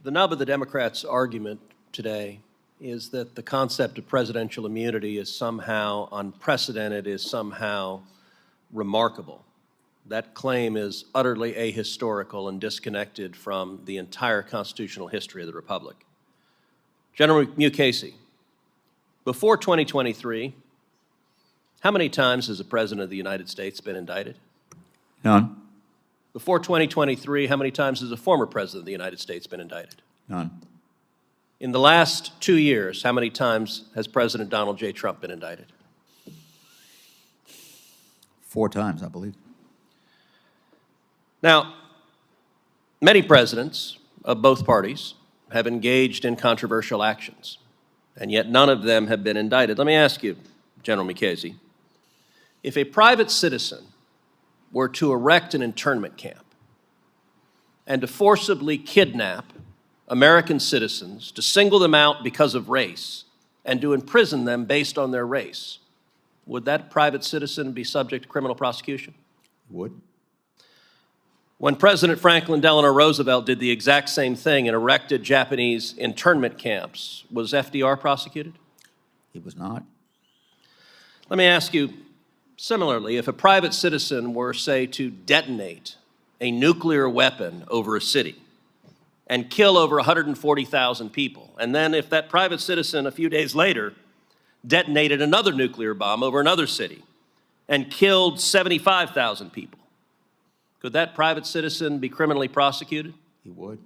The nub of the Democrats' argument today is that the concept of presidential immunity is somehow unprecedented, is somehow remarkable. That claim is utterly ahistorical and disconnected from the entire constitutional history of the Republic. General Mukasey, before 2023, how many times has a president of the United States been indicted? None. Before 2023, how many times has a former president of the United States been indicted? None. In the last 2 years, how many times has President Donald J. Trump been indicted? 4 times, I believe. Now, many presidents of both parties have engaged in controversial actions, and yet none of them have been indicted. Let me ask you, General Mukasey, if a private citizen were to erect an internment camp and to forcibly kidnap American citizens, to single them out because of race, and to imprison them based on their race, would that private citizen be subject to criminal prosecution? Would. When President Franklin Delano Roosevelt did the exact same thing and erected Japanese internment camps, was FDR prosecuted? He was not. Let me ask you, similarly, if a private citizen were, say, to detonate a nuclear weapon over a city and kill over 140,000 people, and then if that private citizen a few days later detonated another nuclear bomb over another city and killed 75,000 people, could that private citizen be criminally prosecuted? He would.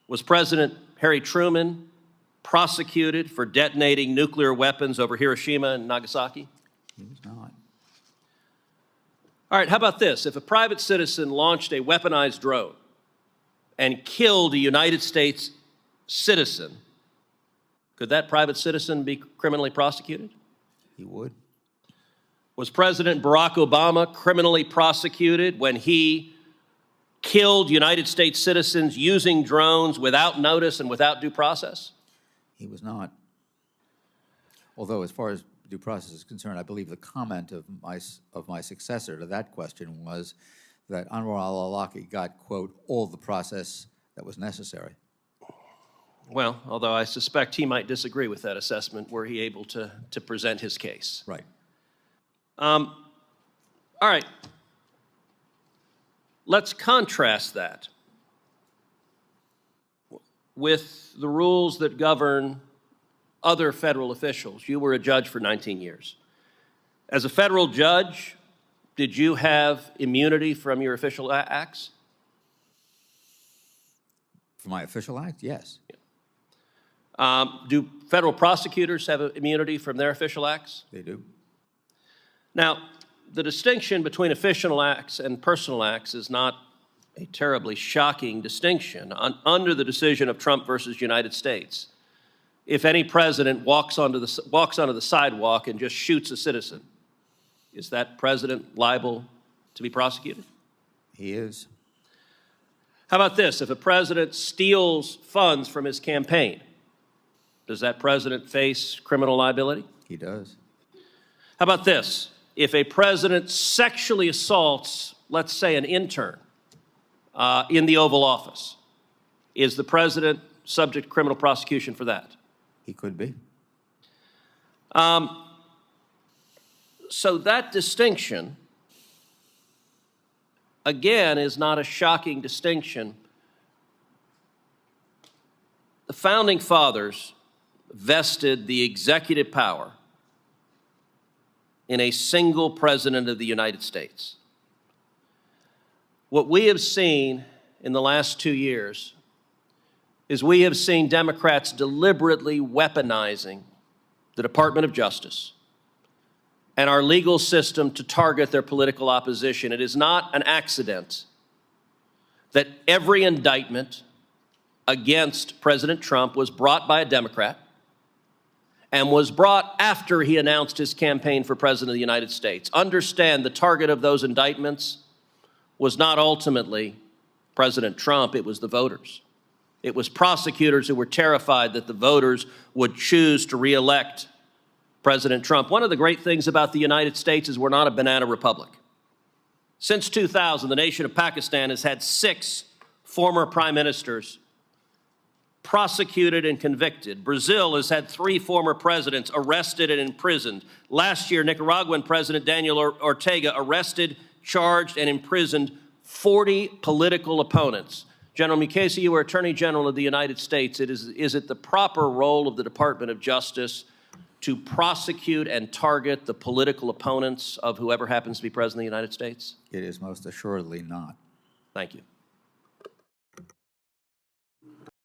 Was President Harry Truman prosecuted for detonating nuclear weapons over Hiroshima and Nagasaki? He was not. All right, how about this? If a private citizen launched a weaponized drone and killed a United States citizen, could that private citizen be criminally prosecuted? He would. Was President Barack Obama criminally prosecuted when he killed United States citizens using drones without notice and without due process? He was not. Although, as far as due process is concerned, I believe the comment of my successor to that question was that Anwar al-Awlaki got, quote, all the process that was necessary. Well, although I suspect he might disagree with that assessment were he able to present his case. Right. All right. Let's contrast that with the rules that govern other federal officials. You were a judge for 19 years. As a federal judge, did you have immunity from your official acts? For my official act, yes. Do federal prosecutors have immunity from their official acts? They do. Now, the distinction between official acts and personal acts is not a terribly shocking distinction. Under the decision of Trump versus United States, if any president walks onto the sidewalk and just shoots a citizen, is that president liable to be prosecuted? He is. How about this? If a president steals funds from his campaign, does that president face criminal liability? He does. How about this? If a president sexually assaults, let's say, an intern in the Oval Office, is the president subject to criminal prosecution for that? He could be. So that distinction, again, is not a shocking distinction. The Founding Fathers vested the executive power in a single president of the United States. What we have seen in the last 2 years is we have seen Democrats deliberately weaponizing the Department of Justice and our legal system to target their political opposition. It is not an accident that every indictment against President Trump was brought by a Democrat and was brought after he announced his campaign for President of the United States. Understand, the target of those indictments was not ultimately President Trump, it was the voters. It was prosecutors who were terrified that the voters would choose to re-elect President Trump. One of the great things about the United States is we're not a banana republic. Since 2000, the nation of Pakistan has had 6 former prime ministers prosecuted and convicted. Brazil has had 3 former presidents arrested and imprisoned. Last year, Nicaraguan President Daniel Ortega arrested, charged, and imprisoned 40 political opponents. General Mukasey, you are Attorney General of the United States. Is it the proper role of the Department of Justice to prosecute and target the political opponents of whoever happens to be President of the United States? It is most assuredly not. Thank you.